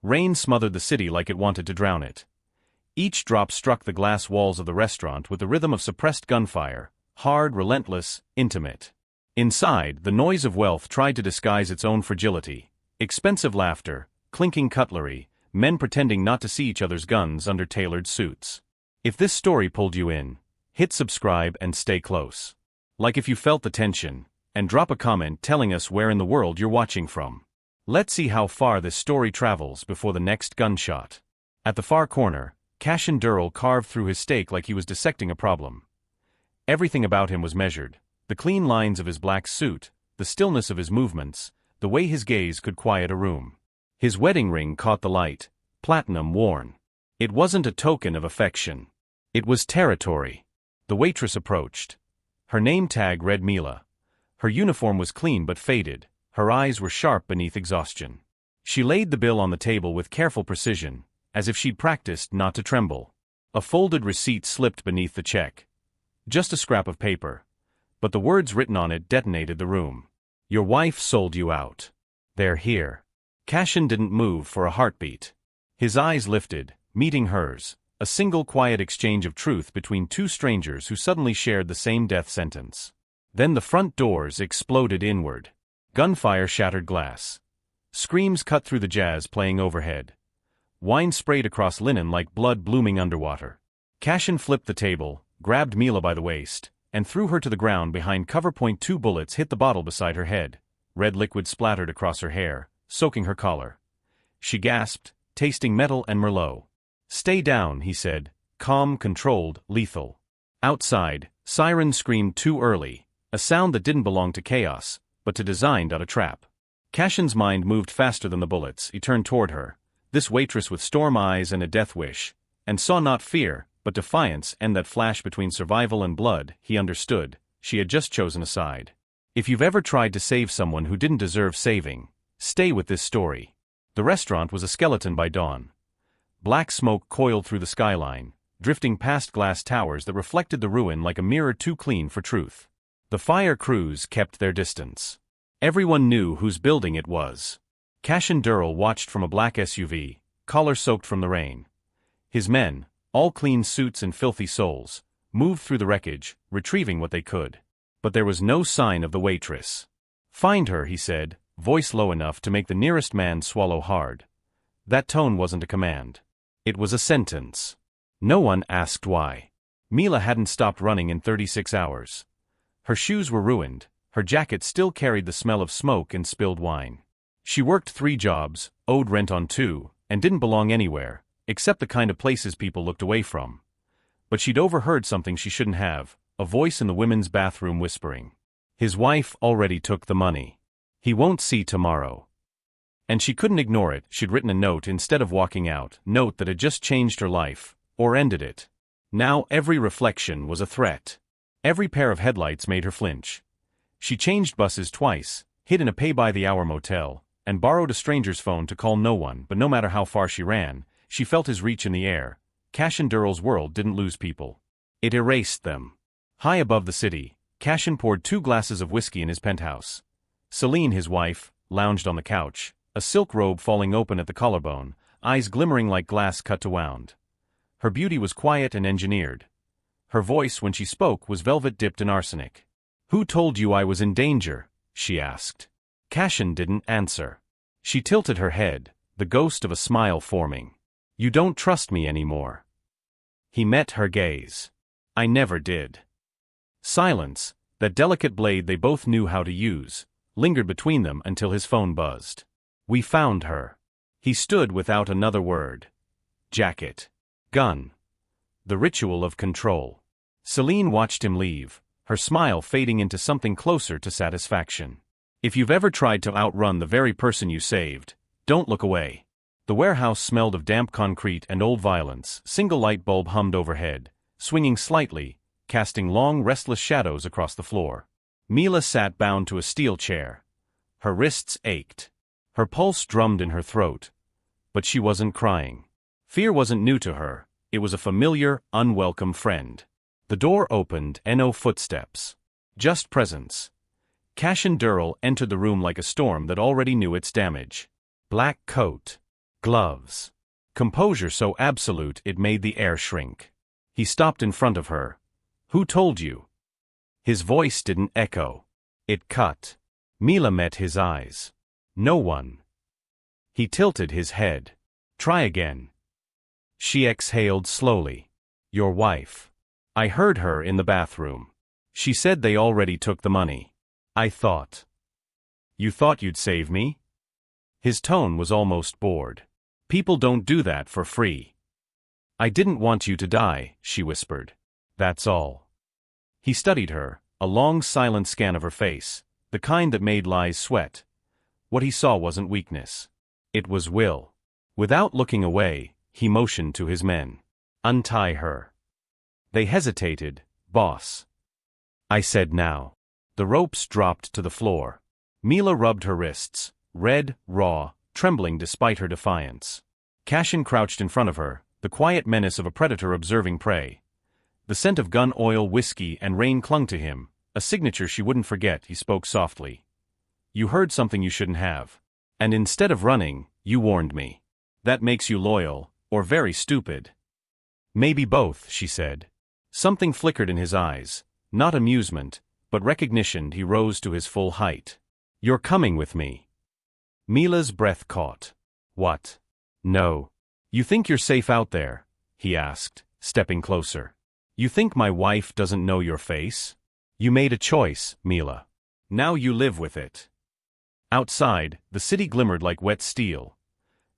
Rain smothered the city like it wanted to drown it. Each drop struck the glass walls of the restaurant with the rhythm of suppressed gunfire, hard, relentless, intimate. Inside, the noise of wealth tried to disguise its own fragility. Expensive laughter, clinking cutlery, men pretending not to see each other's guns under tailored suits. If this story pulled you in, hit subscribe and stay close. Like if you felt the tension, and drop a comment telling us where in the world you're watching from. Let's see how far this story travels before the next gunshot. At the far corner, Cashin Durrell carved through his steak like he was dissecting a problem. Everything about him was measured. The clean lines of his black suit, the stillness of his movements, the way his gaze could quiet a room. His wedding ring caught the light, platinum worn. It wasn't a token of affection. It was territory. The waitress approached. Her name tag read Mila. Her uniform was clean but faded. Her eyes were sharp beneath exhaustion. She laid the bill on the table with careful precision, as if she'd practiced not to tremble. A folded receipt slipped beneath the check. Just a scrap of paper. But the words written on it detonated the room. Your wife sold you out. They're here. Cashin didn't move for a heartbeat. His eyes lifted, meeting hers, a single quiet exchange of truth between two strangers who suddenly shared the same death sentence. Then the front doors exploded inward. Gunfire shattered glass. Screams cut through the jazz playing overhead. Wine sprayed across linen like blood blooming underwater. Cashin flipped the table, grabbed Mila by the waist, and threw her to the ground behind cover point. 2 bullets hit the bottle beside her head. Red liquid splattered across her hair, soaking her collar. She gasped, tasting metal and Merlot. Stay down, he said, calm, controlled, lethal. Outside, sirens screamed too early, a sound that didn't belong to chaos, but to design.a-trap. Cashin's mind moved faster than the bullets. He turned toward her, this waitress with storm eyes and a death wish, and saw not fear, but defiance, and that flash between survival and blood. He understood. She had just chosen a side. If you've ever tried to save someone who didn't deserve saving, stay with this story. The restaurant was a skeleton by dawn. Black smoke coiled through the skyline, drifting past glass towers that reflected the ruin like a mirror too clean for truth. The fire crews kept their distance. Everyone knew whose building it was. Cashin Durrell watched from a black SUV, collar soaked from the rain. His men, all clean suits and filthy souls, moved through the wreckage, retrieving what they could. But there was no sign of the waitress. Find her, he said, voice low enough to make the nearest man swallow hard. That tone wasn't a command. It was a sentence. No one asked why. Mila hadn't stopped running in 36 hours. Her shoes were ruined, her jacket still carried the smell of smoke and spilled wine. She worked 3 jobs, owed rent on 2, and didn't belong anywhere, except the kind of places people looked away from. But she'd overheard something she shouldn't have, a voice in the women's bathroom whispering. His wife already took the money. He won't see tomorrow. And she couldn't ignore it. She'd written a note instead of walking out, note that had just changed her life, or ended it. Now every reflection was a threat. Every pair of headlights made her flinch. She changed buses twice, hid in a pay-by-the-hour motel, and borrowed a stranger's phone to call no one. But no matter how far she ran, she felt his reach in the air. Cashin Durrell's world didn't lose people. It erased them. High above the city, Cashin poured 2 glasses of whiskey in his penthouse. Celine, his wife, lounged on the couch, a silk robe falling open at the collarbone, eyes glimmering like glass cut to wound. Her beauty was quiet and engineered. Her voice, when she spoke, was velvet dipped in arsenic. Who told you I was in danger? She asked. Cashin didn't answer. She tilted her head, the ghost of a smile forming. You don't trust me anymore. He met her gaze. I never did. Silence, that delicate blade they both knew how to use, lingered between them until his phone buzzed. We found her. He stood without another word. Jacket. Gun. The ritual of control. Celine watched him leave, her smile fading into something closer to satisfaction. If you've ever tried to outrun the very person you saved, don't look away. The warehouse smelled of damp concrete and old violence. Single light bulb hummed overhead, swinging slightly, casting long, restless shadows across the floor. Mila sat bound to a steel chair. Her wrists ached. Her pulse drummed in her throat. But she wasn't crying. Fear wasn't new to her. It was a familiar, unwelcome friend. The door opened, and no footsteps. Just presence. Cashin Durrell entered the room like a storm that already knew its damage. Black coat. Gloves. Composure so absolute it made the air shrink. He stopped in front of her. Who told you? His voice didn't echo. It cut. Mila met his eyes. No one. He tilted his head. Try again. She exhaled slowly. Your wife. I heard her in the bathroom. She said they already took the money. I thought. You thought you'd save me? His tone was almost bored. People don't do that for free. I didn't want you to die, she whispered. That's all. He studied her, a long silent scan of her face, the kind that made Lies sweat. What he saw wasn't weakness. It was will. Without looking away, he motioned to his men. Untie her. They hesitated. Boss. I said now. The ropes dropped to the floor. Mila rubbed her wrists, red, raw, trembling despite her defiance. Cashin crouched in front of her, the quiet menace of a predator observing prey. The scent of gun oil, whiskey, and rain clung to him, a signature she wouldn't forget. He spoke softly. You heard something you shouldn't have. And instead of running, you warned me. That makes you loyal, or very stupid. Maybe both, she said. Something flickered in his eyes, not amusement, but recognition. He rose to his full height. You're coming with me. Mila's breath caught. What? No. You think you're safe out there? He asked, stepping closer. You think my wife doesn't know your face? You made a choice, Mila. Now you live with it. Outside, the city glimmered like wet steel.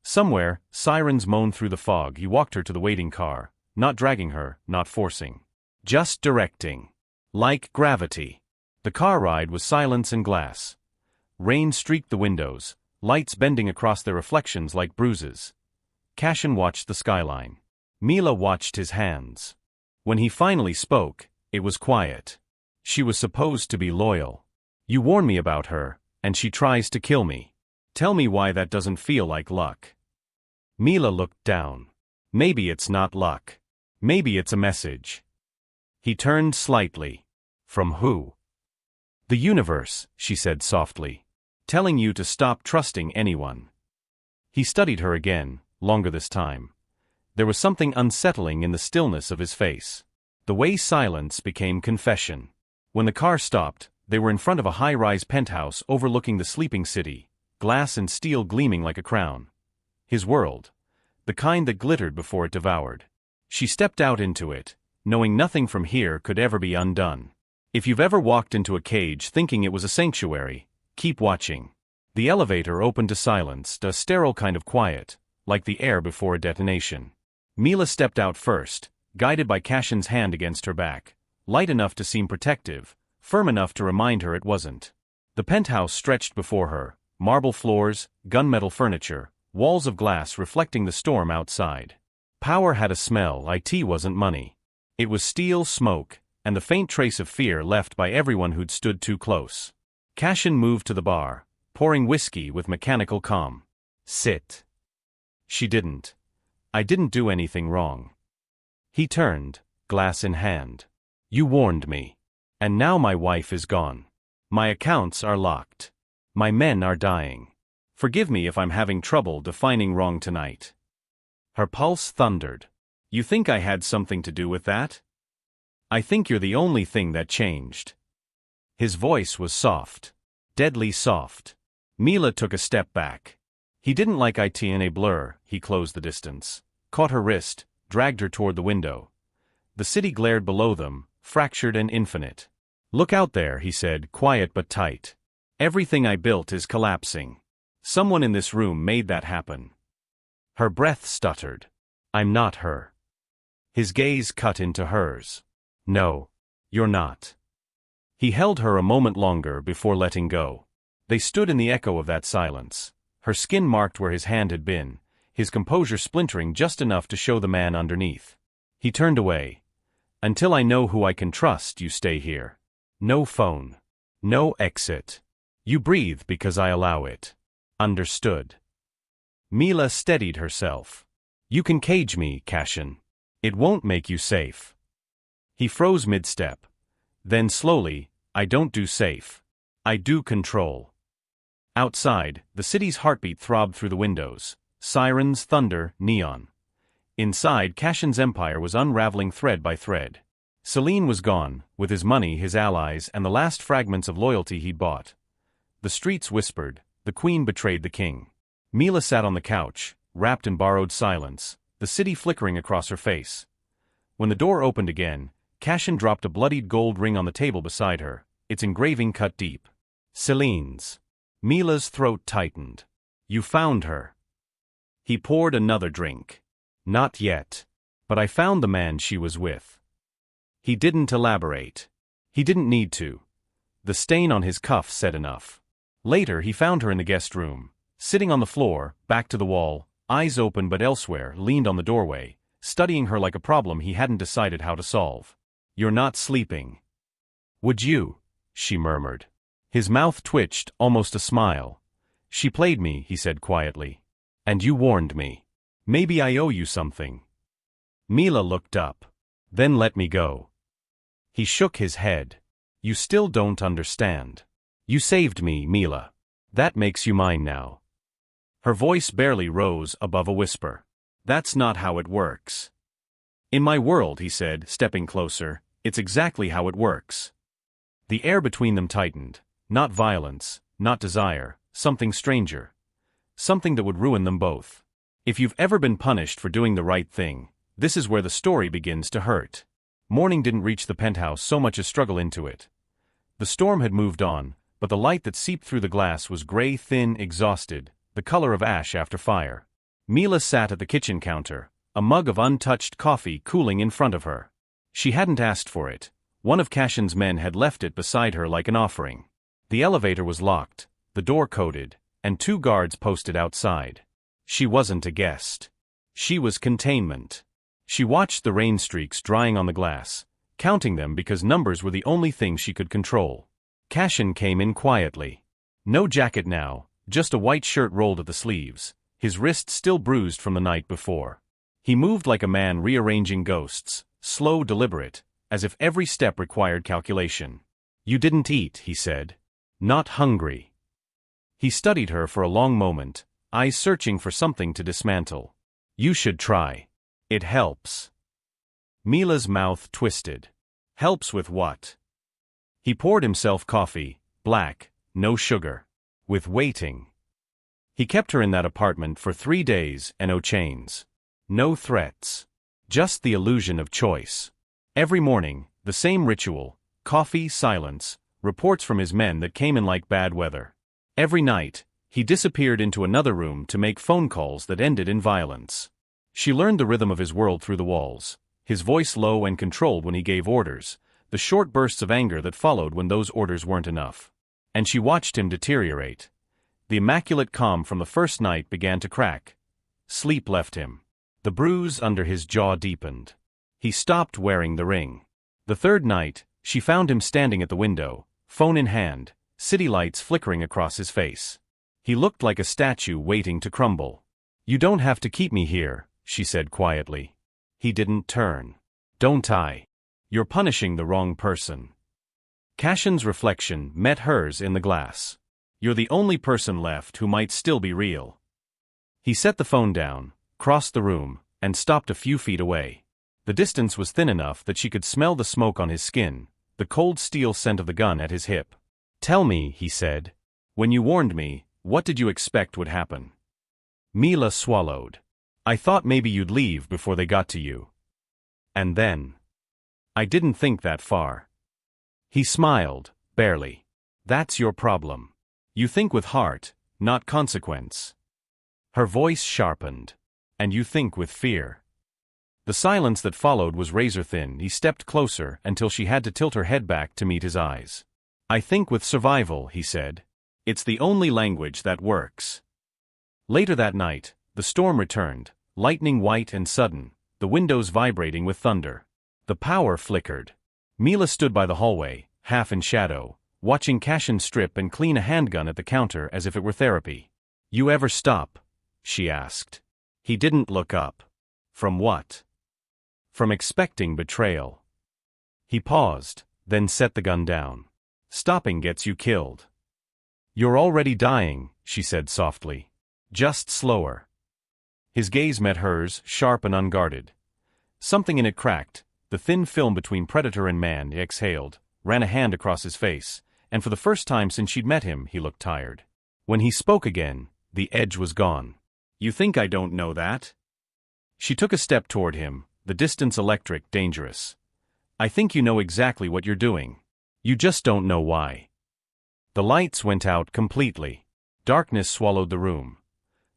Somewhere, sirens moaned through the fog. He walked her to the waiting car, not dragging her, not forcing. Just directing. Like gravity. The car ride was silence and glass. Rain streaked the windows, lights bending across their reflections like bruises. Cashin watched the skyline. Mila watched his hands. When he finally spoke, it was quiet. She was supposed to be loyal. You warn me about her, and she tries to kill me. Tell me why that doesn't feel like luck. Mila looked down. Maybe it's not luck. Maybe it's a message. He turned slightly. From who? The universe, she said softly. Telling you to stop trusting anyone. He studied her again, longer this time. There was something unsettling in the stillness of his face. The way silence became confession. When the car stopped, they were in front of a high-rise penthouse overlooking the sleeping city, glass and steel gleaming like a crown. His world. The kind that glittered before it devoured. She stepped out into it, knowing nothing from here could ever be undone. If you've ever walked into a cage thinking it was a sanctuary, keep watching. The elevator opened to silence, a sterile kind of quiet, like the air before a detonation. Mila stepped out first, guided by Cashin's hand against her back, light enough to seem protective, firm enough to remind her it wasn't. The penthouse stretched before her, marble floors, gunmetal furniture, walls of glass reflecting the storm outside. Power had a smell. It wasn't money. It was steel, smoke, and the faint trace of fear left by everyone who'd stood too close. Cashin moved to the bar, pouring whiskey with mechanical calm. Sit. She didn't. I didn't do anything wrong. He turned, glass in hand. You warned me. And now my wife is gone. My accounts are locked. My men are dying. Forgive me if I'm having trouble defining wrong tonight. Her pulse thundered. You think I had something to do with that? I think you're the only thing that changed. His voice was soft. Deadly soft. Mila took a step back. He didn't like it in a blur. He closed the distance, caught her wrist, dragged her toward the window. The city glared below them, fractured and infinite. Look out there, he said, quiet but tight. Everything I built is collapsing. Someone in this room made that happen. Her breath stuttered. I'm not her. His gaze cut into hers. No, you're not. He held her a moment longer before letting go. They stood in the echo of that silence, her skin marked where his hand had been, his composure splintering just enough to show the man underneath. He turned away. Until I know who I can trust, you stay here. No phone. No exit. You breathe because I allow it. Understood. Mila steadied herself. You can cage me, Cashin. It won't make you safe. He froze mid-step. Then slowly, I don't do safe. I do control. Outside, the city's heartbeat throbbed through the windows, Sirens, thunder, neon. Inside, Cashin's empire was unraveling thread by thread. Celine was gone, with his money, his allies, and the last fragments of loyalty he'd bought. The streets whispered, the queen betrayed the king. Mila sat on the couch, wrapped in borrowed silence, the city flickering across her face. When the door opened again, Cashin dropped a bloodied gold ring on the table beside her, its engraving cut deep. Celine's. Mila's throat tightened. You found her. He poured another drink. Not yet. But I found the man she was with. He didn't elaborate. He didn't need to. The stain on his cuff said enough. Later he found her in the guest room, sitting on the floor, back to the wall, eyes open but elsewhere, leaned on the doorway, studying her like a problem he hadn't decided how to solve. You're not sleeping. Would you? She murmured. His mouth twitched, almost a smile. She played me, he said quietly. And you warned me. Maybe I owe you something. Mila looked up. Then let me go. He shook his head. You still don't understand. You saved me, Mila. That makes you mine now. Her voice barely rose above a whisper. That's not how it works. In my world, he said, stepping closer, it's exactly how it works. The air between them tightened. Not violence, not desire, something stranger. Something that would ruin them both. If you've ever been punished for doing the right thing, this is where the story begins to hurt. Morning didn't reach the penthouse so much as struggle into it. The storm had moved on, but the light that seeped through the glass was gray, thin, exhausted, the color of ash after fire. Mila sat at the kitchen counter, a mug of untouched coffee cooling in front of her. She hadn't asked for it. One of Cashin's men had left it beside her like an offering. The elevator was locked, the door coded, and 2 guards posted outside. She wasn't a guest. She was containment. She watched the rain streaks drying on the glass, counting them because numbers were the only thing she could control. Cashin came in quietly. No jacket now, just a white shirt rolled at the sleeves, his wrist still bruised from the night before. He moved like a man rearranging ghosts, slow, deliberate, as if every step required calculation. You didn't eat, he said. Not hungry. He studied her for a long moment, eyes searching for something to dismantle. You should try. It helps. Mila's mouth twisted. Helps with what? He poured himself coffee, black, no sugar. With waiting. He kept her in that apartment for 3 days and no chains. No threats. Just the illusion of choice. Every morning, the same ritual, coffee, silence, reports from his men that came in like bad weather. Every night, he disappeared into another room to make phone calls that ended in violence. She learned the rhythm of his world through the walls, his voice low and controlled when he gave orders, the short bursts of anger that followed when those orders weren't enough. And she watched him deteriorate. The immaculate calm from the first night began to crack. Sleep left him. The bruise under his jaw deepened. He stopped wearing the ring. The 3rd night, she found him standing at the window, phone in hand, city lights flickering across his face. He looked like a statue waiting to crumble. You don't have to keep me here, she said quietly. He didn't turn. Don't I? You're punishing the wrong person. Cashin's reflection met hers in the glass. You're the only person left who might still be real. He set the phone down, crossed the room, and stopped a few feet away. The distance was thin enough that she could smell the smoke on his skin, the cold steel scent of the gun at his hip. Tell me, he said. When you warned me, what did you expect would happen? Mila swallowed. I thought maybe you'd leave before they got to you. And then. I didn't think that far. He smiled, barely. That's your problem. You think with heart, not consequence. Her voice sharpened. And you think with fear. The silence that followed was razor-thin. He stepped closer until she had to tilt her head back to meet his eyes. I think with survival, he said. It's the only language that works. Later that night, the storm returned, lightning white and sudden, the windows vibrating with thunder. The power flickered. Mila stood by the hallway, half in shadow, watching Cashin strip and clean a handgun at the counter as if it were therapy. You ever stop? She asked. He didn't look up. From what? From expecting betrayal. He paused, then set the gun down. Stopping gets you killed. You're already dying, she said softly. Just slower. His gaze met hers, sharp and unguarded. Something in it cracked. The thin film between predator and man. He exhaled, ran a hand across his face, and for the first time since she'd met him, he looked tired. When he spoke again, the edge was gone. "You think I don't know that?" She took a step toward him, the distance electric, dangerous. "I think you know exactly what you're doing. You just don't know why." The lights went out completely. Darkness swallowed the room.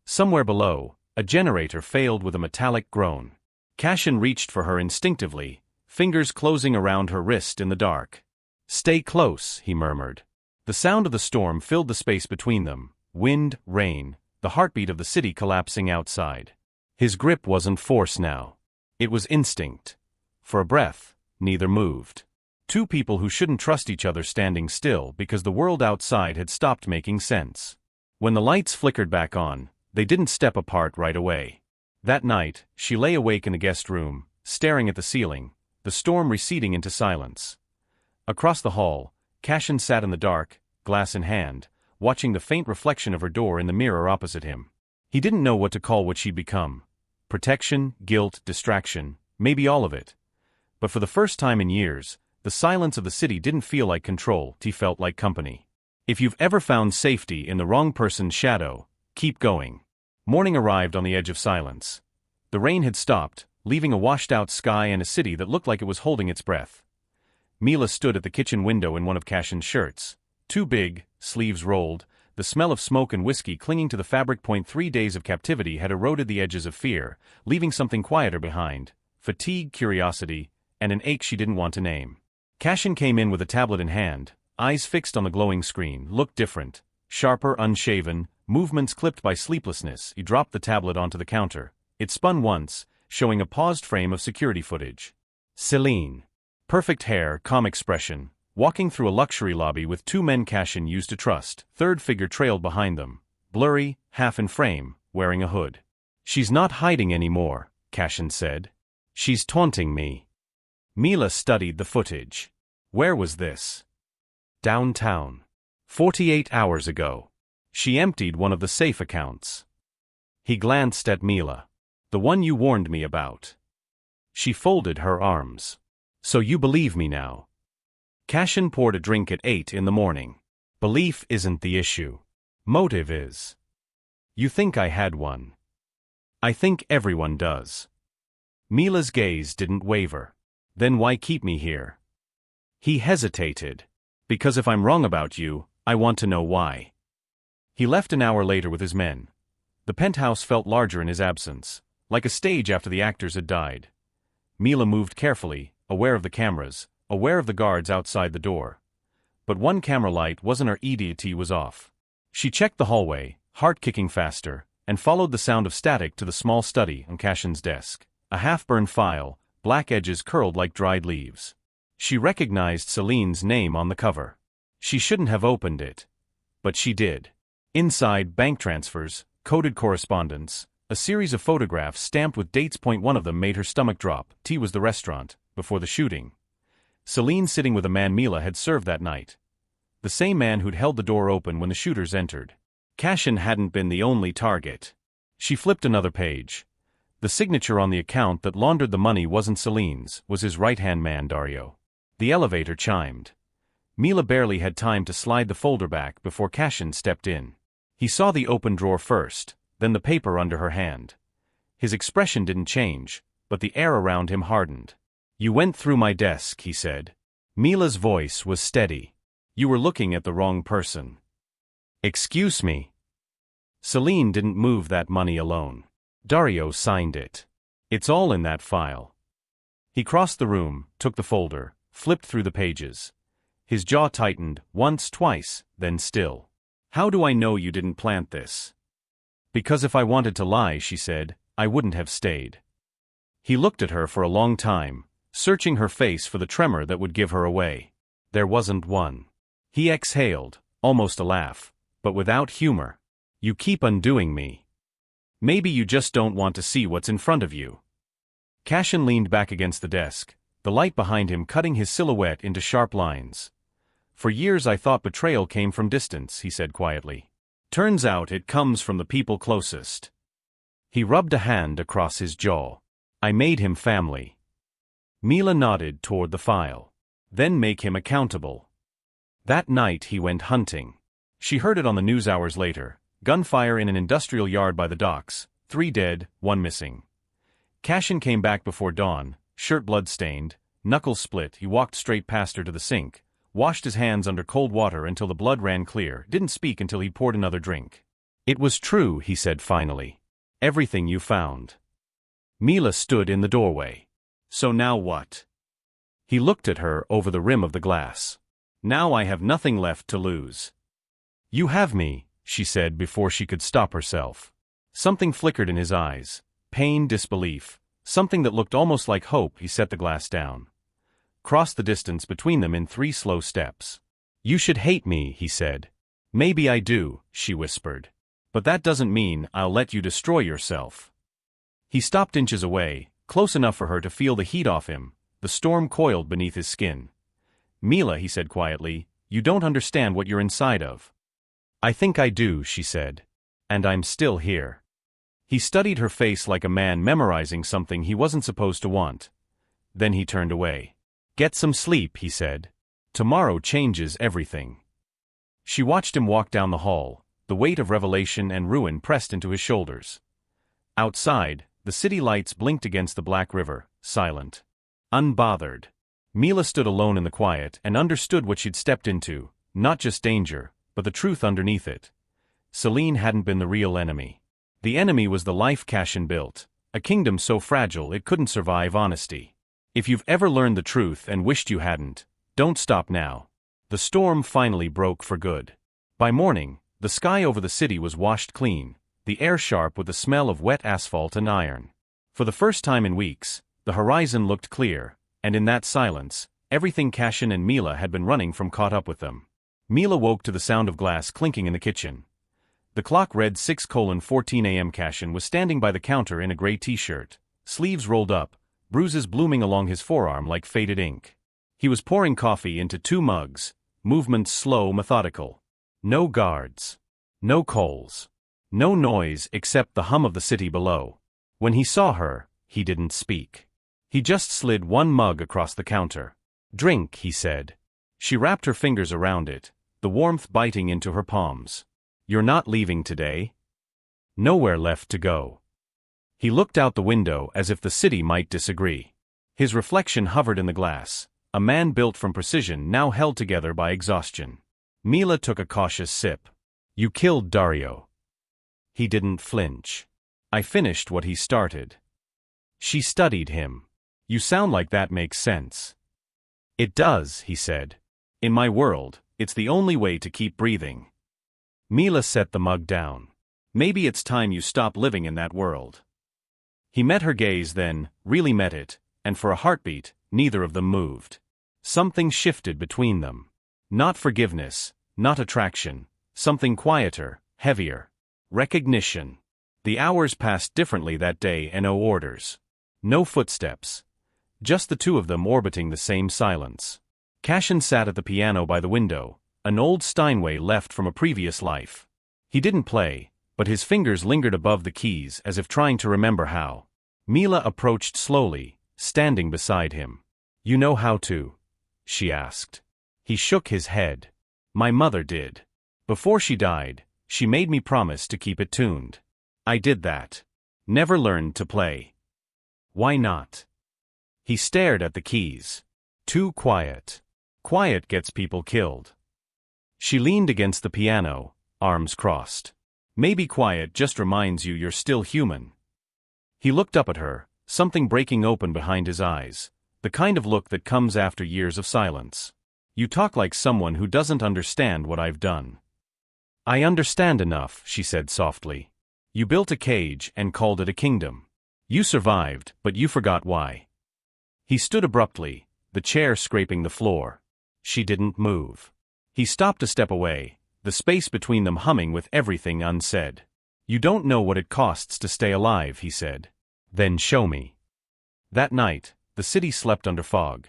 Somewhere below, a generator failed with a metallic groan. Cashin reached for her instinctively, fingers closing around her wrist in the dark. "Stay close," he murmured. The sound of the storm filled the space between them, wind, rain, the heartbeat of the city collapsing outside. His grip wasn't force now. It was instinct. For a breath, neither moved. Two people who shouldn't trust each other standing still because the world outside had stopped making sense. When the lights flickered back on, they didn't step apart right away. That night, she lay awake in the guest room, staring at the ceiling, the storm receding into silence. Across the hall, Cashin sat in the dark, glass in hand, watching the faint reflection of her door in the mirror opposite him. He didn't know what to call what she'd become. Protection, guilt, distraction, maybe all of it. But for the first time in years, the silence of the city didn't feel like control, it felt like company. If you've ever found safety in the wrong person's shadow, keep going. Morning arrived on the edge of silence. The rain had stopped, leaving a washed-out sky and a city that looked like it was holding its breath. Mila stood at the kitchen window in one of Cashin's shirts. Too big, sleeves rolled, the smell of smoke and whiskey clinging to the fabric. 3 days of captivity had eroded the edges of fear, leaving something quieter behind: fatigue, curiosity, and an ache she didn't want to name. Cashin came in with a tablet in hand, eyes fixed on the glowing screen, looked different, sharper, unshaven, movements clipped by sleeplessness. He dropped the tablet onto the counter. It spun once, showing a paused frame of security footage. Celine. Perfect hair, calm expression, walking through a luxury lobby with two men Cashin used to trust. Third figure trailed behind them, blurry, half in frame, wearing a hood. "She's not hiding anymore," Cashin said. "She's taunting me." Mila studied the footage. Where was this? Downtown. 48 hours ago. She emptied one of the safe accounts. He glanced at Mila. "The one you warned me about." She folded her arms. "So you believe me now?" Cashin poured a drink at 8 in the morning. "Belief isn't the issue. Motive is. You think I had one. I think everyone does." Mila's gaze didn't waver. "Then why keep me here?" He hesitated. "Because if I'm wrong about you, I want to know why." He left an hour later with his men. The penthouse felt larger in his absence, like a stage after the actors had died. Mila moved carefully, aware of the cameras, aware of the guards outside the door. But one camera light wasn't her, EDT was off. She checked the hallway, heart kicking faster, and followed the sound of static to the small study on Cashin's desk. A half-burned file, black edges curled like dried leaves. She recognized Celine's name on the cover. She shouldn't have opened it. But she did. Inside, bank transfers, coded correspondence, a series of photographs stamped with dates. One of them made her stomach drop. T was the restaurant, before the shooting. Celine sitting with a man Mila had served that night. The same man who'd held the door open when the shooters entered. Cashin hadn't been the only target. She flipped another page. The signature on the account that laundered the money wasn't Celine's, was his right-hand man Dario. The elevator chimed. Mila barely had time to slide the folder back before Cashin stepped in. He saw the open drawer first, then the paper under her hand. His expression didn't change, but the air around him hardened. "You went through my desk," he said. Mila's voice was steady. "You were looking at the wrong person." "Excuse me." Celine didn't move that money alone. Dario signed it. "It's all in that file." He crossed the room, took the folder, flipped through the pages. His jaw tightened, once, twice, then still. "How do I know you didn't plant this?" "Because if I wanted to lie," she said, "I wouldn't have stayed." He looked at her for a long time, searching her face for the tremor that would give her away. There wasn't one. He exhaled, almost a laugh, but without humor. "You keep undoing me. Maybe you just don't want to see what's in front of you." Cashin leaned back against the desk, the light behind him cutting his silhouette into sharp lines. "For years I thought betrayal came from distance," he said quietly. "Turns out it comes from the people closest." He rubbed a hand across his jaw. I made him family. Mila nodded toward the file. Then make him accountable. That night he went hunting. She heard it on the news hours later. Gunfire in an industrial yard by the docks. 3 dead, 1 missing. Cashin came back before dawn, shirt blood-stained, knuckles split. He walked straight past her to the sink, washed his hands under cold water until the blood ran clear, didn't speak until he poured another drink. It was true, he said finally. Everything you found. Mila stood in the doorway. So now what? He looked at her over the rim of the glass. Now I have nothing left to lose. You have me, she said before she could stop herself. Something flickered in his eyes. Pain, disbelief, something that looked almost like hope. He set the glass down. Crossed the distance between them in 3 slow steps. You should hate me, he said. Maybe I do, she whispered. But that doesn't mean I'll let you destroy yourself. He stopped inches away, close enough for her to feel the heat off him. The storm coiled beneath his skin. Mila, he said quietly, you don't understand what you're inside of. I think I do, she said. And I'm still here. He studied her face like a man memorizing something he wasn't supposed to want. Then he turned away. Get some sleep, he said. Tomorrow changes everything. She watched him walk down the hall, the weight of revelation and ruin pressed into his shoulders. Outside, the city lights blinked against the black river, silent. Unbothered. Mila stood alone in the quiet and understood what she'd stepped into, not just danger, but the truth underneath it. Celine hadn't been the real enemy. The enemy was the life Cashin built, a kingdom so fragile it couldn't survive honesty. If you've ever learned the truth and wished you hadn't, don't stop now. The storm finally broke for good. By morning, the sky over the city was washed clean, the air sharp with the smell of wet asphalt and iron. For the first time in weeks, the horizon looked clear, and in that silence, everything Cashin and Mila had been running from caught up with them. Mila woke to the sound of glass clinking in the kitchen. The clock read 6:14 a.m. Cashin was standing by the counter in a gray t-shirt, sleeves rolled up, bruises blooming along his forearm like faded ink. He was pouring coffee into 2 mugs, movements slow, methodical. No guards. No calls. No noise except the hum of the city below. When he saw her, he didn't speak. He just slid 1 mug across the counter. Drink, he said. She wrapped her fingers around it, the warmth biting into her palms. You're not leaving today? Nowhere left to go. He looked out the window as if the city might disagree. His reflection hovered in the glass, a man built from precision now held together by exhaustion. Mila took a cautious sip. You killed Dario. He didn't flinch. I finished what he started. She studied him. You sound like that makes sense. It does, he said. In my world, it's the only way to keep breathing. Mila set the mug down. Maybe it's time you stop living in that world. He met her gaze then, really met it, and for a heartbeat, neither of them moved. Something shifted between them. Not forgiveness, not attraction, something quieter, heavier. Recognition. The hours passed differently that day and no orders. No footsteps. Just the 2 of them orbiting the same silence. Cashin sat at the piano by the window, an old Steinway left from a previous life. He didn't play, but his fingers lingered above the keys as if trying to remember how. Mila approached slowly, standing beside him. You know how to? She asked. He shook his head. My mother did. Before she died, she made me promise to keep it tuned. I did that. Never learned to play. Why not? He stared at the keys. Too quiet. Quiet gets people killed. She leaned against the piano, arms crossed. Maybe quiet just reminds you you're still human. He looked up at her, something breaking open behind his eyes, the kind of look that comes after years of silence. You talk like someone who doesn't understand what I've done. I understand enough, she said softly. You built a cage and called it a kingdom. You survived, but you forgot why. He stood abruptly, the chair scraping the floor. She didn't move. He stopped a step away, the space between them humming with everything unsaid. You don't know what it costs to stay alive, he said. Then show me. That night, the city slept under fog.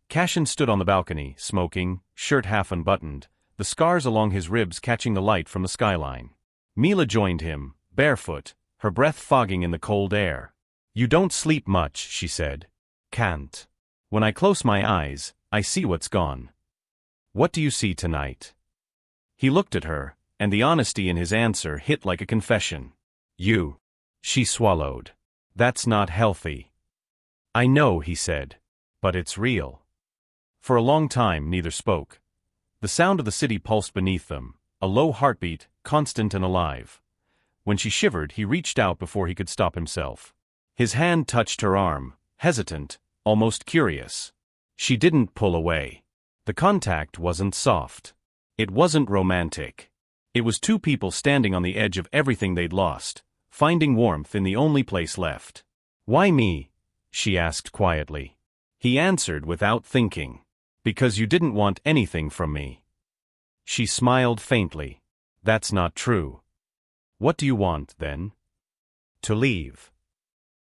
Cashin stood on the balcony, smoking, shirt half unbuttoned, the scars along his ribs catching the light from the skyline. Mila joined him, barefoot, her breath fogging in the cold air. "You don't sleep much," she said. "Can't. When I close my eyes, I see what's gone." "What do you see tonight?" He looked at her, and the honesty in his answer hit like a confession. "You." She swallowed. "That's not healthy." "I know," he said. "But it's real." For a long time neither spoke. The sound of the city pulsed beneath them, a low heartbeat, constant and alive. When she shivered, he reached out before he could stop himself. His hand touched her arm, hesitant, almost curious. She didn't pull away. The contact wasn't soft. It wasn't romantic. It was two people standing on the edge of everything they'd lost, finding warmth in the only place left. "Why me?" she asked quietly. He answered without thinking. "Because you didn't want anything from me." She smiled faintly. "That's not true." "What do you want, then?" "To leave."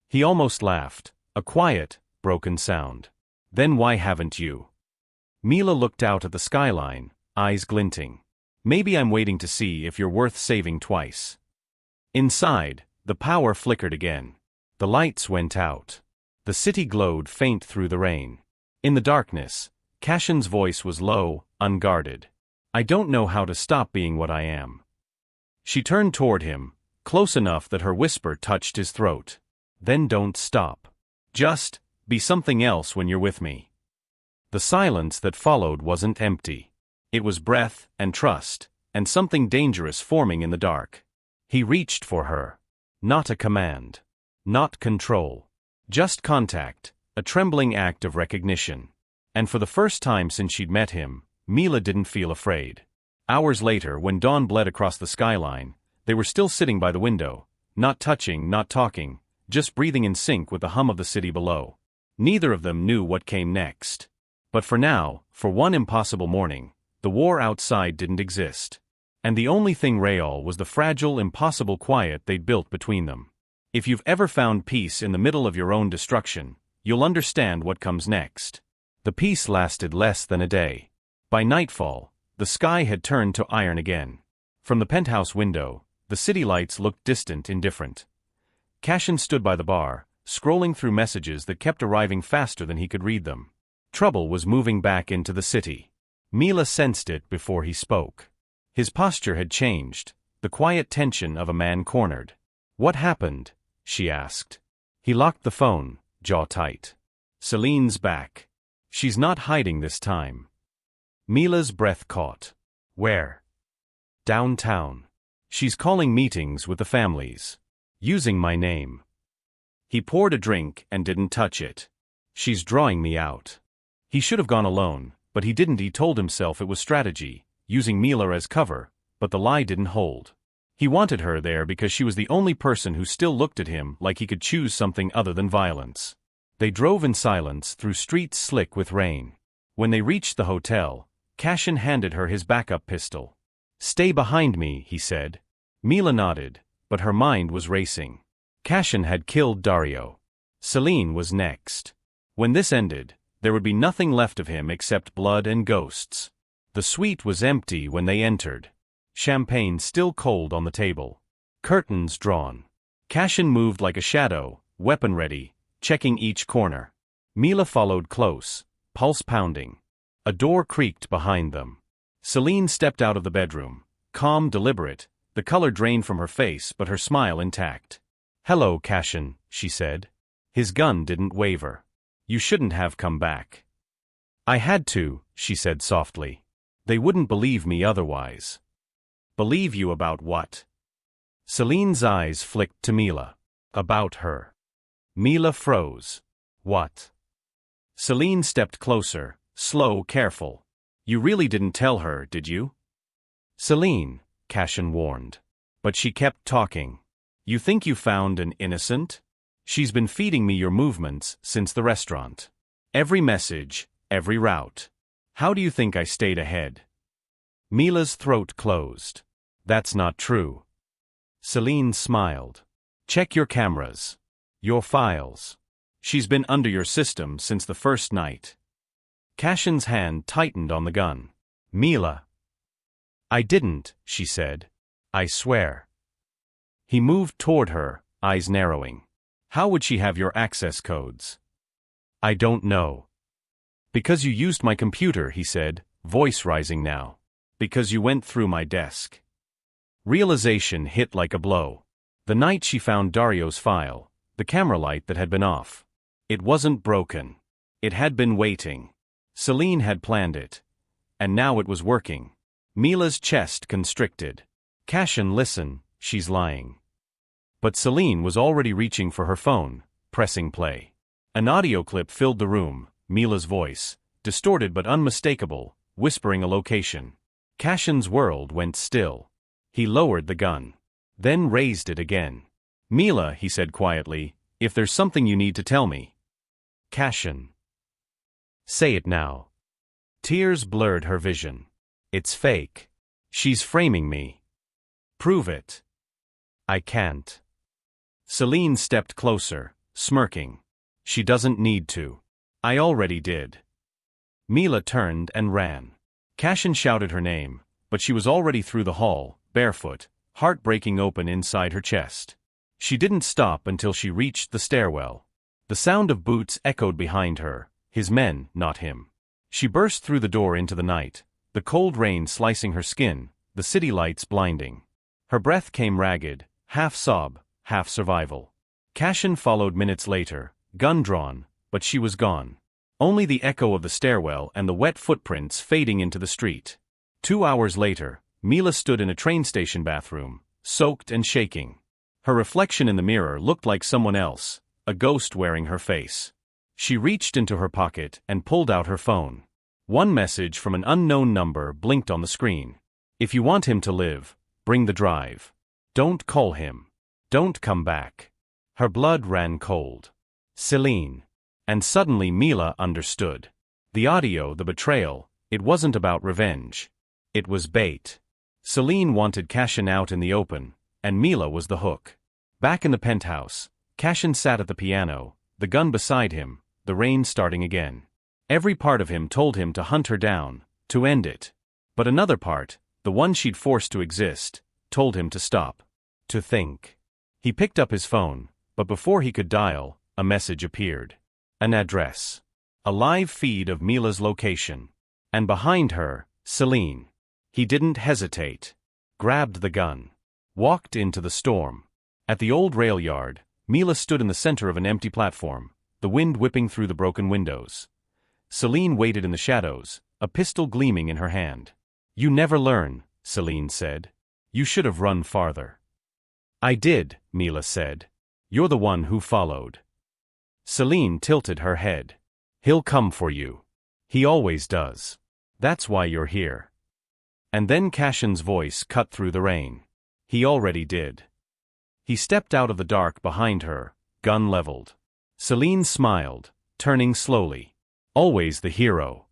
He almost laughed, a quiet, broken sound. "Then why haven't you?" Mila looked out at the skyline, eyes glinting. "Maybe I'm waiting to see if you're worth saving twice." Inside, the power flickered again. The lights went out. The city glowed faint through the rain. In the darkness, Cashin's voice was low, unguarded. "I don't know how to stop being what I am." She turned toward him, close enough that her whisper touched his throat. "Then don't stop. Just be something else when you're with me." The silence that followed wasn't empty. It was breath and trust, and something dangerous forming in the dark. He reached for her. Not a command. Not control. Just contact, a trembling act of recognition. And for the first time since she'd met him, Mila didn't feel afraid. Hours later, when dawn bled across the skyline, they were still sitting by the window, not touching, not talking, just breathing in sync with the hum of the city below. Neither of them knew what came next. But for now, for one impossible morning, the war outside didn't exist. And the only thing real was the fragile, impossible quiet they'd built between them. If you've ever found peace in the middle of your own destruction, you'll understand what comes next. The peace lasted less than a day. By nightfall, the sky had turned to iron again. From the penthouse window, the city lights looked distant, indifferent. Cashin stood by the bar, scrolling through messages that kept arriving faster than he could read them. Trouble was moving back into the city. Mila sensed it before he spoke. His posture had changed, the quiet tension of a man cornered. "What happened?" she asked. He locked the phone, jaw tight. "Celine's back. She's not hiding this time." Mila's breath caught. "Where?" "Downtown. She's calling meetings with the families. Using my name." He poured a drink and didn't touch it. "She's drawing me out." He should have gone alone, but he didn't. He told himself it was strategy, using Mila as cover, but the lie didn't hold. He wanted her there because she was the only person who still looked at him like he could choose something other than violence. They drove in silence through streets slick with rain. When they reached the hotel, Cashin handed her his backup pistol. "Stay behind me," he said. Mila nodded, but her mind was racing. Cashin had killed Dario. Celine was next. When this ended, there would be nothing left of him except blood and ghosts. The suite was empty when they entered. Champagne still cold on the table. Curtains drawn. Cashin moved like a shadow, weapon ready, checking each corner. Mila followed close, pulse pounding. A door creaked behind them. Celine stepped out of the bedroom, calm, deliberate, the color drained from her face but her smile intact. "Hello, Cashin," she said. His gun didn't waver. "You shouldn't have come back." "I had to," she said softly. "They wouldn't believe me otherwise." "Believe you about what?" Celine's eyes flicked to Mila. "About her." Mila froze. "What?" Celine stepped closer, slow, careful. "You really didn't tell her, did you?" "Celine," Cashin warned. But she kept talking. "You think you found an innocent? She's been feeding me your movements since the restaurant. Every message, every route. How do you think I stayed ahead?" Mila's throat closed. "That's not true." Celine smiled. "Check your cameras. Your files. She's been under your system since the first night." Cashin's hand tightened on the gun. "Mila." "I didn't," she said. "I swear." He moved toward her, eyes narrowing. How would she have your access codes? I don't know. Because you used my computer, he said, voice rising now. Because you went through my desk. Realization hit like a blow. The night she found Dario's file, the camera light that had been off. It wasn't broken. It had been waiting. Celine had planned it. And now it was working. Mila's chest constricted. Cashin, listen, she's lying. But Celine was already reaching for her phone, pressing play. An audio clip filled the room, Mila's voice, distorted but unmistakable, whispering a location. Cashin's world went still. He lowered the gun. Then raised it again. Mila, he said quietly, if there's something you need to tell me. Cashin. Say it now. Tears blurred her vision. It's fake. She's framing me. Prove it. I can't. Celine stepped closer, smirking. She doesn't need to. I already did. Mila turned and ran. Cashin shouted her name, but she was already through the hall, barefoot, heart breaking open inside her chest. She didn't stop until she reached the stairwell. The sound of boots echoed behind her, his men, not him. She burst through the door into the night, the cold rain slicing her skin, the city lights blinding. Her breath came ragged, half sob, half survival. Cashin followed minutes later, gun drawn, but she was gone. Only the echo of the stairwell and the wet footprints fading into the street. 2 hours later, Mila stood in a train station bathroom, soaked and shaking. Her reflection in the mirror looked like someone else, a ghost wearing her face. She reached into her pocket and pulled out her phone. One message from an unknown number blinked on the screen. If you want him to live, bring the drive. Don't call him. Don't come back. Her blood ran cold. Celine. And suddenly Mila understood. The audio, the betrayal, it wasn't about revenge. It was bait. Celine wanted Cashin out in the open, and Mila was the hook. Back in the penthouse, Cashin sat at the piano, the gun beside him, the rain starting again. Every part of him told him to hunt her down, to end it. But another part, the one she'd forced to exist, told him to stop. To think. He picked up his phone, but before he could dial, a message appeared. An address. A live feed of Mila's location. And behind her, Celine. He didn't hesitate. Grabbed the gun. Walked into the storm. At the old rail yard, Mila stood in the center of an empty platform, the wind whipping through the broken windows. Celine waited in the shadows, a pistol gleaming in her hand. You never learn, Celine said. You should have run farther. I did, Mila said. You're the one who followed. Celine tilted her head. He'll come for you. He always does. That's why you're here. And then Cashin's voice cut through the rain. He already did. He stepped out of the dark behind her, gun leveled. Celine smiled, turning slowly. Always the hero.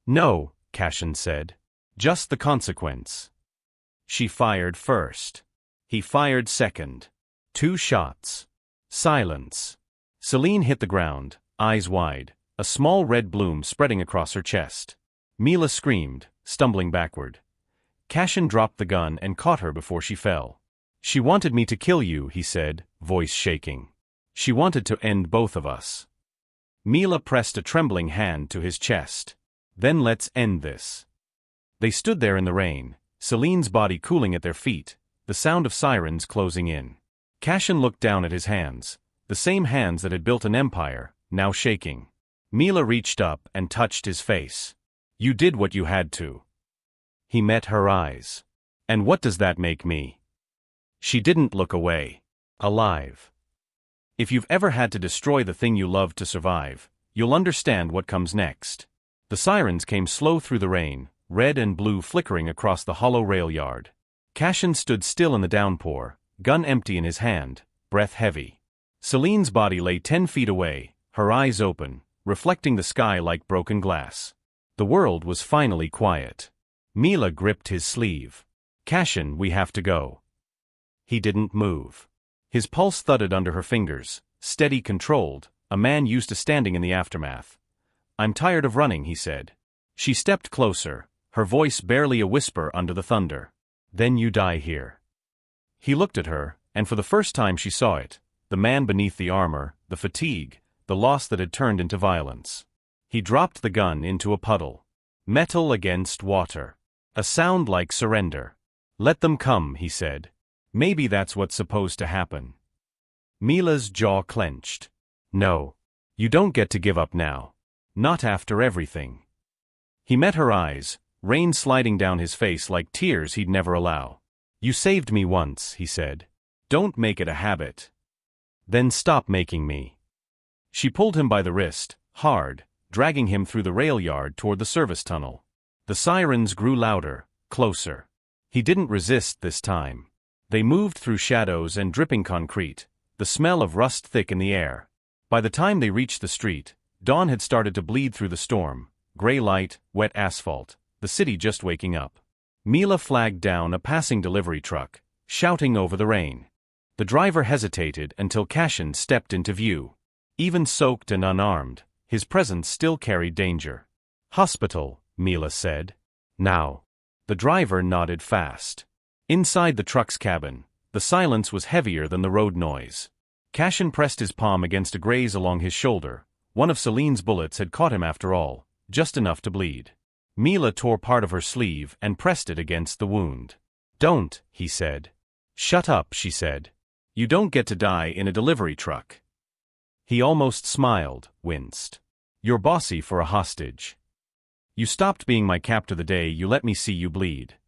No, Cashin said. Just the consequence. She fired first. He fired second. 2 shots. Silence. Celine hit the ground, eyes wide, a small red bloom spreading across her chest. Mila screamed, stumbling backward. Cashin dropped the gun and caught her before she fell. She wanted me to kill you, he said, voice shaking. She wanted to end both of us. Mila pressed a trembling hand to his chest. Then let's end this. They stood there in the rain, Celine's body cooling at their feet, the sound of sirens closing in. Cashin looked down at his hands, the same hands that had built an empire, now shaking. Mila reached up and touched his face. You did what you had to. He met her eyes. And what does that make me? She didn't look away. Alive. If you've ever had to destroy the thing you loved to survive, you'll understand what comes next. The sirens came slow through the rain, red and blue flickering across the hollow rail yard. Cashin stood still in the downpour, gun empty in his hand, breath heavy. Celine's body lay 10 feet away, her eyes open, reflecting the sky like broken glass. The world was finally quiet. Mila gripped his sleeve. Cashin, we have to go. He didn't move. His pulse thudded under her fingers, steady, controlled, a man used to standing in the aftermath. I'm tired of running, he said. She stepped closer, her voice barely a whisper under the thunder. Then you die here. He looked at her, And for the first time she saw it, the man beneath the armor, the fatigue, the loss that had turned into violence. He dropped the gun into a puddle. Metal against water. A sound like surrender. "Let them come," he said. "Maybe that's what's supposed to happen." Mila's jaw clenched. "No. You don't get to give up now. Not after everything." He met her eyes, rain sliding down his face like tears he'd never allow. "You saved me once," he said. "Don't make it a habit. Then stop making me." She pulled him by the wrist, hard, dragging him through the rail yard toward the service tunnel. The sirens grew louder, closer. He didn't resist this time. They moved through shadows and dripping concrete, the smell of rust thick in the air. By the time they reached the street, dawn had started to bleed through the storm, gray light, wet asphalt, the city just waking up. Mila flagged down a passing delivery truck, shouting over the rain. The driver hesitated until Cashin stepped into view. Even soaked and unarmed, his presence still carried danger. "Hospital," Mila said. "Now." The driver nodded fast. Inside the truck's cabin, the silence was heavier than the road noise. Cashin pressed his palm against a graze along his shoulder. One of Celine's bullets had caught him after all, just enough to bleed. Mila tore part of her sleeve and pressed it against the wound. "Don't," he said. "Shut up," she said. "You don't get to die in a delivery truck." He almost smiled, winced. "You're bossy for a hostage. You stopped being my captor the day you let me see you bleed."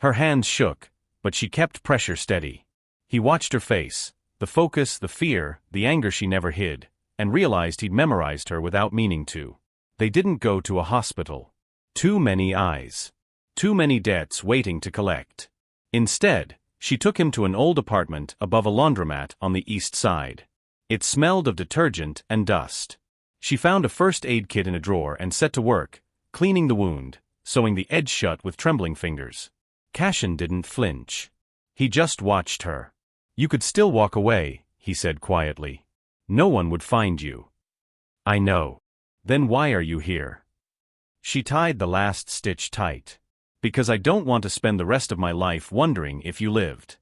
Her hands shook, but she kept pressure steady. He watched her face, the focus, the fear, the anger she never hid, and realized he'd memorized her without meaning to. They didn't go to a hospital. Too many eyes. Too many debts waiting to collect. Instead, she took him to an old apartment above a laundromat on the east side. It smelled of detergent and dust. She found a first aid kit in a drawer and set to work, cleaning the wound, sewing the edge shut with trembling fingers. Cashin didn't flinch. He just watched her. "You could still walk away," he said quietly. "No one would find you." "I know. Then why are you here?" She tied the last stitch tight. "Because I don't want to spend the rest of my life wondering if you lived."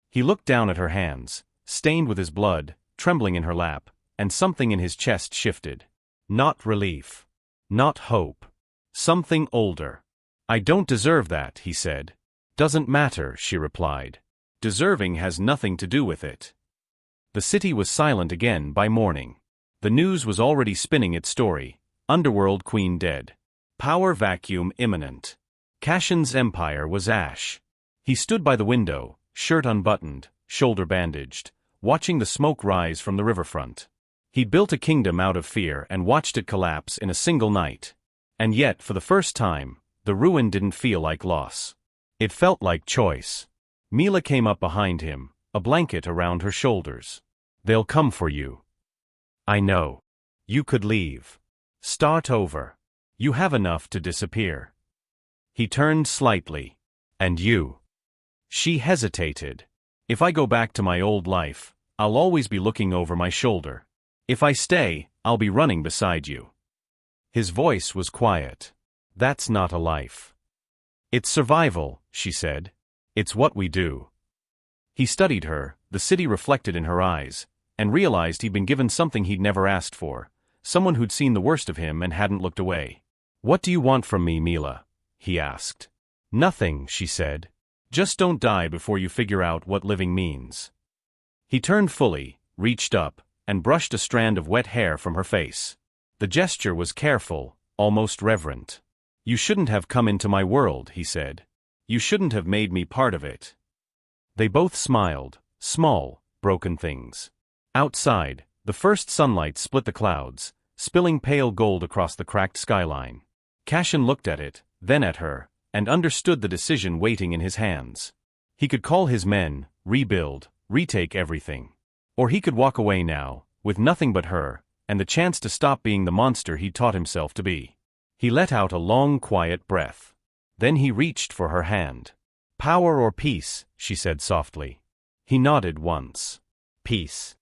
He looked down at her hands, stained with his blood, trembling in her lap, and something in his chest shifted. Not relief. Not hope. Something older. "I don't deserve that," he said. "Doesn't matter," she replied. "Deserving has nothing to do with it." The city was silent again by morning. The news was already spinning its story. Underworld queen dead. Power vacuum imminent. Cashin's empire was ash. He stood by the window, shirt unbuttoned, shoulder bandaged, watching the smoke rise from the riverfront. He'd built a kingdom out of fear and watched it collapse in a single night. And yet, for the first time, the ruin didn't feel like loss. It felt like choice. Mila came up behind him, a blanket around her shoulders. "They'll come for you." "I know. You could leave. Start over. You have enough to disappear." He turned slightly. "And you?" She hesitated. "If I go back to my old life, I'll always be looking over my shoulder. If I stay, I'll be running beside you." His voice was quiet. "That's not a life." "It's survival," she said. "It's what we do." He studied her, the city reflected in her eyes, and realized he'd been given something he'd never asked for, someone who'd seen the worst of him and hadn't looked away. "What do you want from me, Mila?" he asked. "Nothing," she said. "Just don't die before you figure out what living means." He turned fully, reached up, and brushed a strand of wet hair from her face. The gesture was careful, almost reverent. "You shouldn't have come into my world," he said. "You shouldn't have made me part of it." They both smiled, small, broken things. Outside, the first sunlight split the clouds, spilling pale gold across the cracked skyline. Cashin looked at it, then at her, and understood the decision waiting in his hands. He could call his men, rebuild, retake everything. Or he could walk away now, with nothing but her, and the chance to stop being the monster he'd taught himself to be. He let out a long, quiet breath. Then he reached for her hand. "Power or peace?" she said softly. He nodded once. "Peace."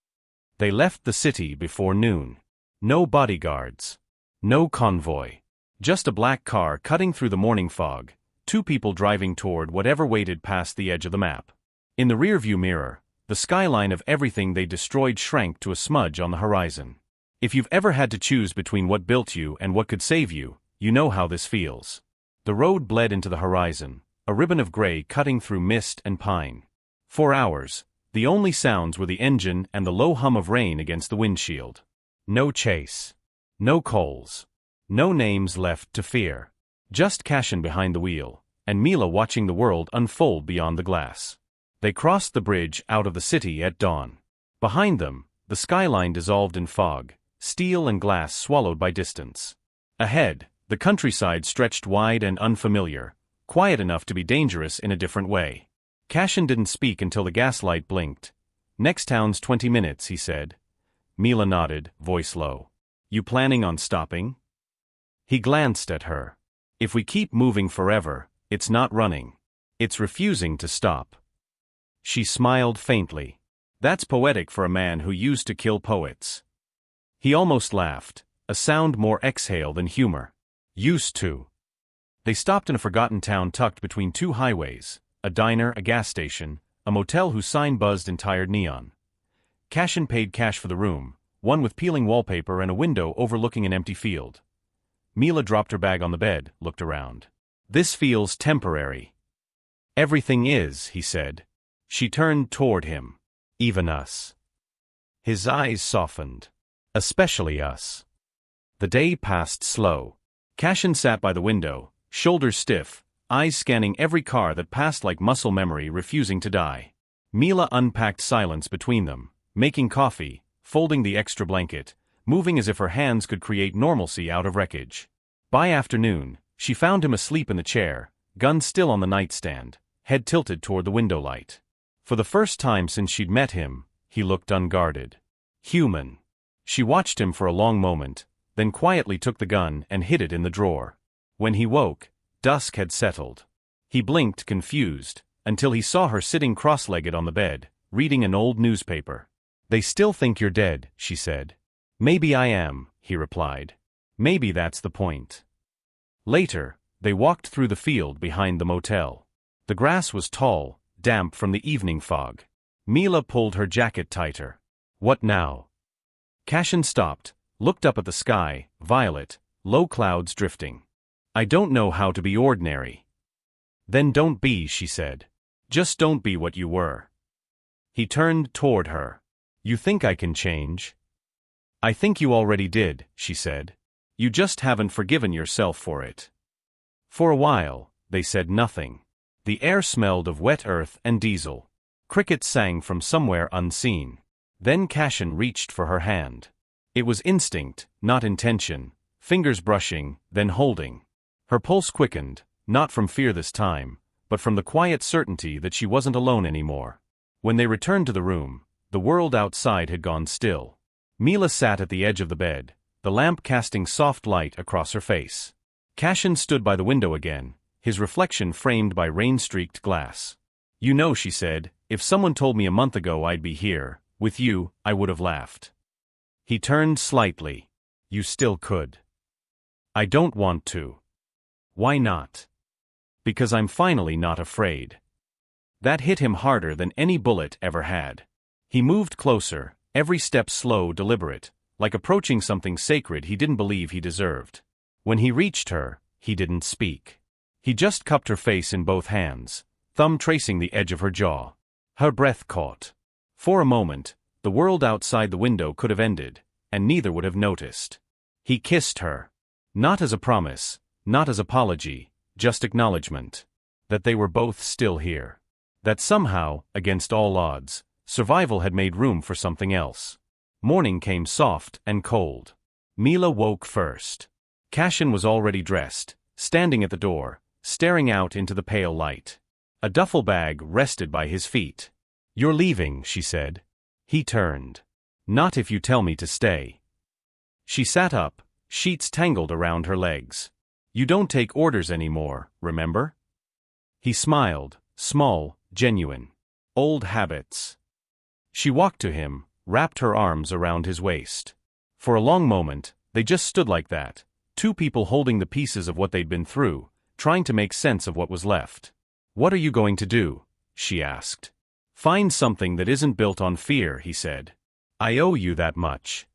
They left the city before noon. No bodyguards. No convoy. Just a black car cutting through the morning fog, two people driving toward whatever waited past the edge of the map. In the rearview mirror, The skyline of everything they destroyed shrank to a smudge on the horizon. If you've ever had to choose between what built you and what could save you, you know how this feels. The road bled into the horizon, a ribbon of gray cutting through mist and pine. For hours, the only sounds were the engine and the low hum of rain against the windshield. No chase. No calls. No names left to fear. Just Cashin behind the wheel, and Mila watching the world unfold beyond the glass. They crossed the bridge out of the city at dawn. Behind them, the skyline dissolved in fog, steel and glass swallowed by distance. Ahead, the countryside stretched wide and unfamiliar, quiet enough to be dangerous in a different way. Cashin didn't speak until the gaslight blinked. "Next town's 20 minutes, he said. Mila nodded, voice low. "You planning on stopping?" He glanced at her. "If we keep moving forever, it's not running. It's refusing to stop." She smiled faintly. "That's poetic for a man who used to kill poets." He almost laughed, a sound more exhale than humor. "Used to." They stopped in a forgotten town tucked between two highways, a diner, a gas station, a motel whose sign buzzed in tired neon. Cashin paid cash for the room, one with peeling wallpaper and a window overlooking an empty field. Mila dropped her bag on the bed, looked around. "This feels temporary." "Everything is," he said. She turned toward him. "Even us." His eyes softened. "Especially us." The day passed slow. Cashin sat by the window, shoulders stiff, eyes scanning every car that passed like muscle memory refusing to die. Mila unpacked silence between them, making coffee, folding the extra blanket, moving as if her hands could create normalcy out of wreckage. By afternoon, she found him asleep in the chair, gun still on the nightstand, head tilted toward the window light. For the first time since she'd met him, he looked unguarded. Human. She watched him for a long moment, then quietly took the gun and hid it in the drawer. When he woke, dusk had settled. He blinked confused, until he saw her sitting cross-legged on the bed, reading an old newspaper. "They still think you're dead," she said. "Maybe I am," he replied. "Maybe that's the point." Later, they walked through the field behind the motel. The grass was tall, damp from the evening fog. Mila pulled her jacket tighter. "What now?" Cashin stopped, looked up at the sky, violet, low clouds drifting. "I don't know how to be ordinary." "Then don't be," she said. "Just don't be what you were." He turned toward her. "You think I can change?" "I think you already did," she said. "You just haven't forgiven yourself for it." For a while, they said nothing. The air smelled of wet earth and diesel. Crickets sang from somewhere unseen. Then Cashin reached for her hand. It was instinct, not intention, fingers brushing, then holding. Her pulse quickened, not from fear this time, but from the quiet certainty that she wasn't alone anymore. When they returned to the room, the world outside had gone still. Mila sat at the edge of the bed, the lamp casting soft light across her face. Cashin stood by the window again, his reflection framed by rain-streaked glass. "You know," she said, "if someone told me a month ago I'd be here, with you, I would have laughed." He turned slightly. "You still could." "I don't want to." "Why not?" "Because I'm finally not afraid." That hit him harder than any bullet ever had. He moved closer, every step slow, deliberate, like approaching something sacred he didn't believe he deserved. When he reached her, he didn't speak. He just cupped her face in both hands, thumb tracing the edge of her jaw. Her breath caught. For a moment, the world outside the window could have ended, and neither would have noticed. He kissed her. Not as a promise, not as apology, just acknowledgement. That they were both still here. That somehow, against all odds, survival had made room for something else. Morning came soft and cold. Mila woke first. Cashin was already dressed, standing at the door, staring out into the pale light. A duffel bag rested by his feet. "You're leaving," she said. He turned. "Not if you tell me to stay." She sat up, sheets tangled around her legs. "You don't take orders anymore, remember?" He smiled, small, genuine. "Old habits." She walked to him, wrapped her arms around his waist. For a long moment, they just stood like that, two people holding the pieces of what they'd been through, trying to make sense of what was left. "What are you going to do?" she asked. Find something that isn't built on fear, he said. I owe you that much.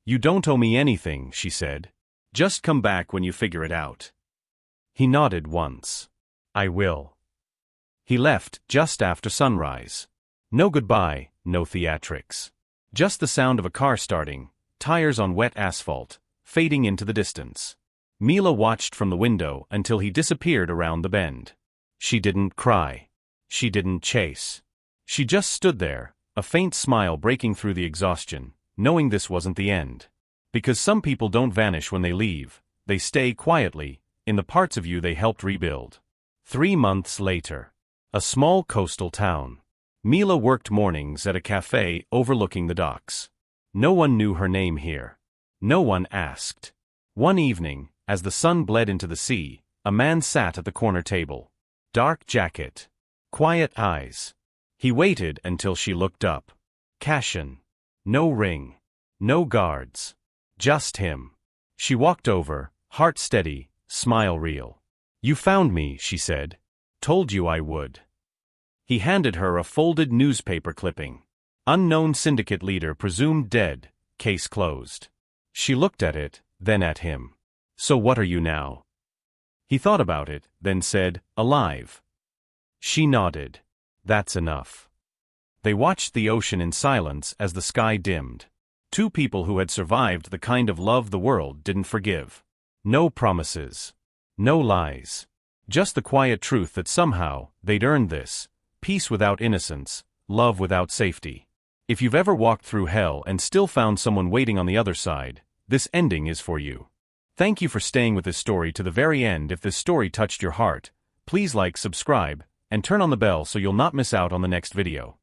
You don't owe me anything, she said. Just come back when you figure it out. He nodded once. I will. He left just after sunrise. No goodbye, no theatrics. Just the sound of a car starting, tires on wet asphalt, fading into the distance. Mila watched from the window until he disappeared around the bend. She didn't cry. She didn't chase. She just stood there, a faint smile breaking through the exhaustion, knowing this wasn't the end. Because some people don't vanish when they leave, they stay quietly, in the parts of you they helped rebuild. 3 months later. A small coastal town. Mila worked mornings at a cafe overlooking the docks. No one knew her name here. No one asked. One evening, as the sun bled into the sea, a man sat at the corner table. Dark jacket. Quiet eyes. He waited until she looked up. Cashin. No ring. No guards. Just him. She walked over, heart steady, smile real. You found me, she said. Told you I would. He handed her a folded newspaper clipping. Unknown syndicate leader presumed dead, case closed. She looked at it, then at him. So what are you now? He thought about it, then said, alive. She nodded. That's enough. They watched the ocean in silence as the sky dimmed. 2 people who had survived the kind of love the world didn't forgive. No promises. No lies. Just the quiet truth that somehow, they'd earned this. Peace without innocence, love without safety. If you've ever walked through hell and still found someone waiting on the other side, this ending is for you. Thank you for staying with this story to the very end. If this story touched your heart, please like, subscribe, and turn on the bell so you'll not miss out on the next video.